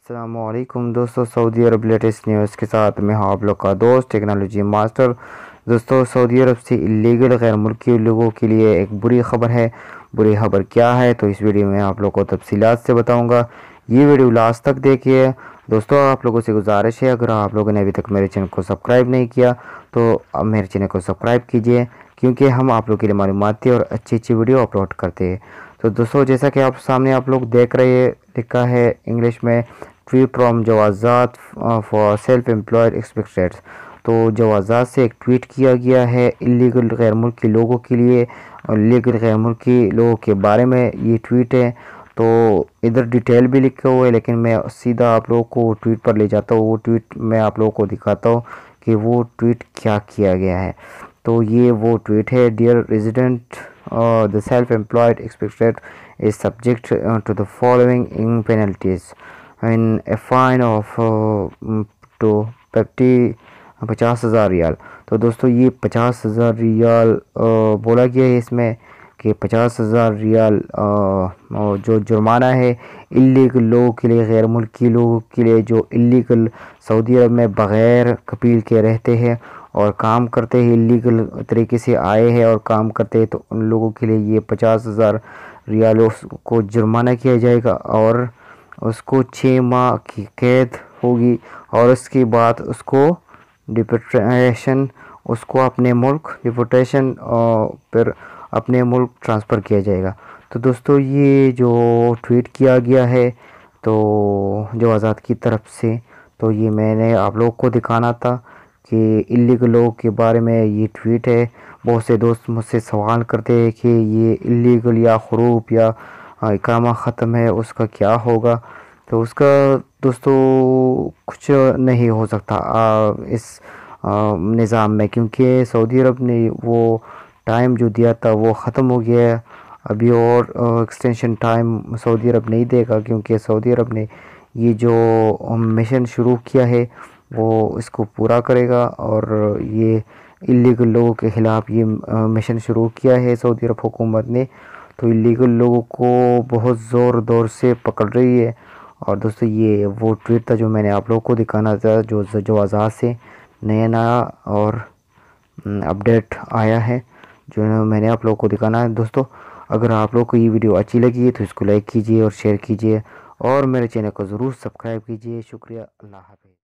अस्सलामुअलैकुम दोस्तों, सऊदी अरब latest news के साथ मैं हूं आप लोग का दोस्त टेक्नोलॉजी मास्टर। दोस्तों, सऊदी अरब से इलीगल गैर मुल्की लोगों के लिए एक बुरी खबर है। बुरी खबर क्या है तो इस वीडियो में आप लोग को तफसीलात से बताऊंगा। ये वीडियो लास्ट तक देखिए। दोस्तों, आप लोगों से गुजारिश है, अगर आप लोगों ने अभी तक मेरे चैनल को सब्सक्राइब नहीं किया तो अब मेरे चैनल को सब्सक्राइब कीजिए, क्योंकि हम आप लोग के लिए मालूमाती और अच्छी अच्छी वीडियो अपलोड करते हैं। तो दोस्तों, जैसा कि आप सामने आप लोग देख रहे हैं, लिखा है इंग्लिश में ट्वीट फ्रॉम जवाजात फॉर सेल्फ एम्प्लॉयड एक्सपेक्टेड्स। तो जवाजात से एक ट्वीट किया गया है इलीगल गैर मुल्की लोगों के लिए, और इलीगल गैर मुल्की लोगों के बारे में ये ट्वीट है। तो इधर डिटेल भी लिखा हुआ है, लेकिन मैं सीधा आप लोगों को ट्वीट पर ले जाता हूँ। वो ट्वीट मैं आप लोगों को दिखाता हूँ कि वो ट्वीट क्या किया गया है। तो ये वो ट्वीट है, dear resident, the self employed expected is subject to the following in penalties in a fine of to 50,000 riyal. तो दोस्तों, ये 50,000 रियाल बोला गया है इसमें कि 50,000 रियाल जो जुर्माना है इलीगल लोगों के लिए, गैर मुल्की लोगों के लिए जो इलीगल सऊदी अरब में बग़ैर कफील के रहते हैं और काम करते हैं, इलीगल तरीके से आए हैं और काम करते हैं, तो उन लोगों के लिए ये 50,000 रियालों को जुर्माना किया जाएगा और उसको 6 माह की कैद होगी। और उसके बाद उसको डिपोटेशन, उसको अपने मुल्क डिपोटेशन फिर अपने मुल्क ट्रांसफ़र किया जाएगा। तो दोस्तों, ये जो ट्वीट किया गया है तो जो आज़ाद की तरफ से, तो ये मैंने आप लोगों को दिखाना था कि इलीगल लोगों के बारे में ये ट्वीट है। बहुत से दोस्त मुझसे सवाल करते हैं कि ये इलीगल या ख़ुरूफ या इकामा ख़त्म है, उसका क्या होगा। तो उसका दोस्तों कुछ नहीं हो सकता इस निज़ाम में, क्योंकि सऊदी अरब ने वो टाइम जो दिया था वो ख़त्म हो गया है। अभी और एक्सटेंशन टाइम सऊदी अरब नहीं देगा, क्योंकि सऊदी अरब ने ये जो मिशन शुरू किया है वो इसको पूरा करेगा। और ये इलीगल लोगों के ख़िलाफ़ ये मिशन शुरू किया है सऊदी अरब हुकूमत ने। तो इलीगल लोगों को बहुत ज़ोर दौर से पकड़ रही है। और दोस्तों, ये वो ट्वीट था जो मैंने आप लोगों को दिखाना था, जो आज़ाद से नया नया और अपडेट आया है, जो मैंने आप लोगों को दिखाना है। दोस्तों, अगर आप लोगों को ये वीडियो अच्छी लगी है तो इसको लाइक कीजिए और शेयर कीजिए, और मेरे चैनल को ज़रूर सब्सक्राइब कीजिए। शुक्रिया, अल्लाह हाफ़िज़।